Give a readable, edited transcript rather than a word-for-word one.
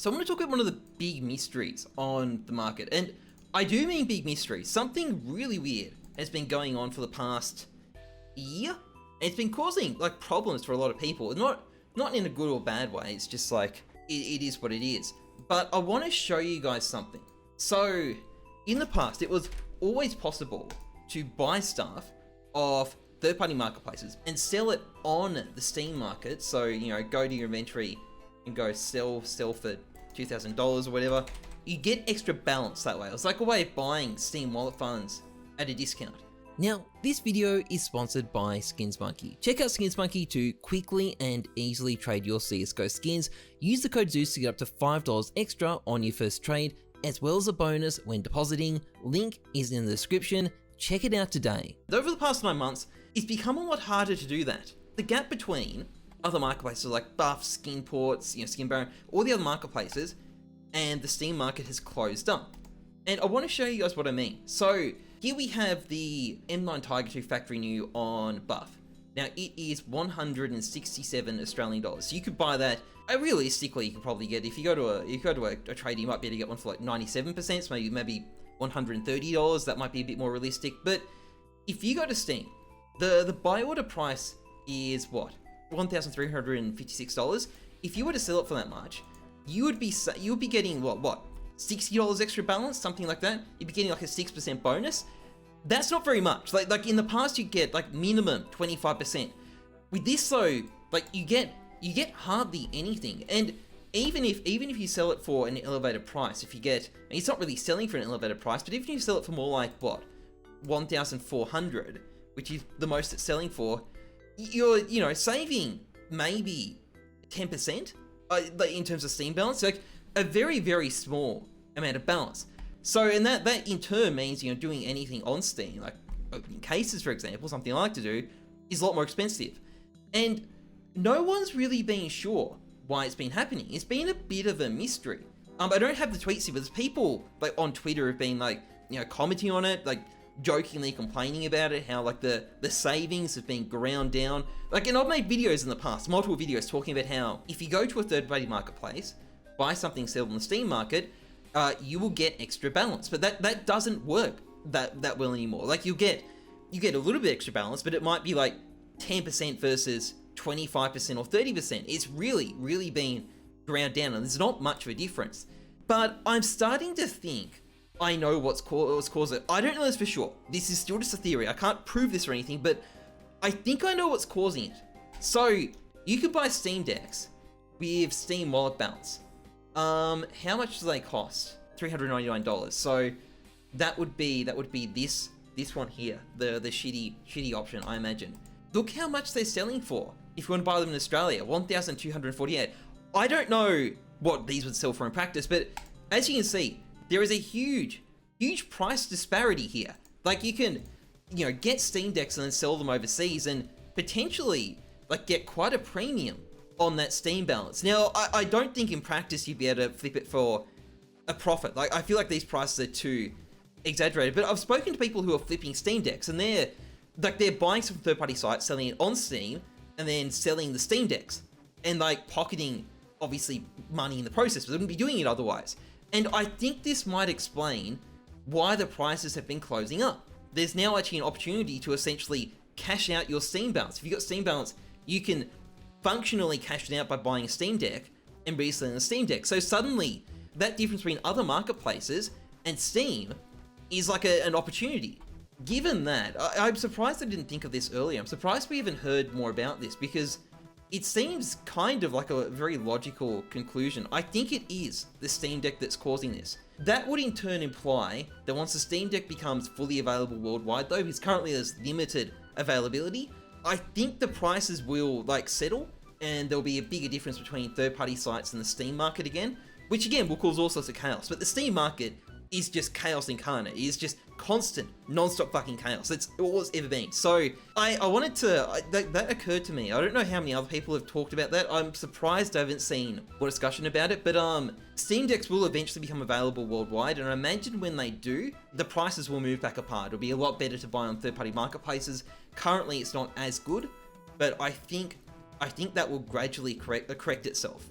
So I want to talk about one of the big mysteries on the market, and I do mean big mystery. Something really weird has been going on for the past year, and it's been causing like problems for a lot of people. Not in a good or bad way. It's just like it is what it is. But I want to show you guys something. So in the past, it was always possible to buy stuff off third-party marketplaces and sell it on the Steam market. So, you know, go to your inventory and go sell for $2,000 or whatever. You get extra balance that way. It was like a way of buying Steam wallet funds at a discount. Now, this video is sponsored by SkinsMonkey. Check out SkinsMonkey to quickly and easily trade your CSGO skins. Use the code Zeus to get up to $5 extra on your first trade, as well as a bonus when depositing. Link is in the description. Check it out today. Over the past 9 months, it's become a lot harder to do that. The gap between other marketplaces like Buff, Skinports, Skin Baron, all the other marketplaces, and the Steam market has closed up. And I want to show you guys what I mean. So here we have the M9 Tiger 2 factory new on Buff. Now it is 167 Australian dollars. So you could buy that. Realistically, you could probably get, if you go to a trade, you might be able to get one for like 97%, so maybe $130. That might be a bit more realistic. But if you go to Steam, the buy order price is what? $1,356. If you were to sell it for that much, you would be getting what? $60 extra balance, something like that. You'd be getting like a 6% bonus. That's not very much. Like in the past, you get like minimum 25%. With this though, like you get hardly anything. And even if you sell it for an elevated price, if you get, and it's not really selling for an elevated price, but if you sell it for more like what, 1,400, which is the most it's selling for, you're saving maybe 10% in terms of Steam balance. So like a very, very small amount of balance. So, and that in turn means, doing anything on Steam, like opening cases, for example, something I like to do, is a lot more expensive. And no one's really been sure why it's been happening. It's been a bit of a mystery. I don't have the tweets here, but there's people like on Twitter have been like, commenting on it, like jokingly complaining about it, how like the savings have been ground down. Like, and I've made videos in the past, multiple videos talking about how if you go to a third-party marketplace, buy something sold on the Steam market, you will get extra balance. But that doesn't work that well anymore. Like you get a little bit extra balance, but it might be like 10% versus 25% or 30%. It's really, really been ground down, and there's not much of a difference. But I'm starting to think I know what's caused it. I don't know this for sure. This is still just a theory. I can't prove this or anything, but I think I know what's causing it. So you could buy Steam decks with Steam wallet balance. How much do they cost? $399. So that would be this one here, the shitty option, I imagine. Look how much they're selling for. If you want to buy them in Australia, $1,248. I don't know what these would sell for in practice, but as you can see, there is a huge price disparity here. Like you can, get Steam decks and then sell them overseas and potentially like get quite a premium on that Steam balance. Now, I don't think in practice you'd be able to flip it for a profit. Like I feel like these prices are too exaggerated, but I've spoken to people who are flipping Steam decks and they're buying some third-party sites, selling it on Steam, and then selling the Steam decks and like pocketing obviously money in the process, but they wouldn't be doing it otherwise. And I think this might explain why the prices have been closing up. There's now actually an opportunity to essentially cash out your Steam balance. If you've got Steam balance, you can functionally cash it out by buying a Steam deck and reselling the Steam deck. So suddenly, that difference between other marketplaces and Steam is like an opportunity. Given that, I'm surprised I didn't think of this earlier. I'm surprised we haven't heard more about this because it seems kind of like a very logical conclusion. I think it is the Steam Deck that's causing this. That would in turn imply that once the Steam Deck becomes fully available worldwide, though because currently there's limited availability, I think the prices will like settle and there'll be a bigger difference between third-party sites and the Steam market again, which again will cause all sorts of chaos. But the Steam market is just chaos incarnate. It is just constant, non-stop fucking chaos. That's all it's ever been. So I wanted to, that occurred to me. I don't know how many other people have talked about that. I'm surprised I haven't seen more discussion about it, but Steam decks will eventually become available worldwide, and I imagine when they do, the prices will move back apart. It'll be a lot better to buy on third-party marketplaces. Currently, it's not as good, but I think that will gradually correct itself.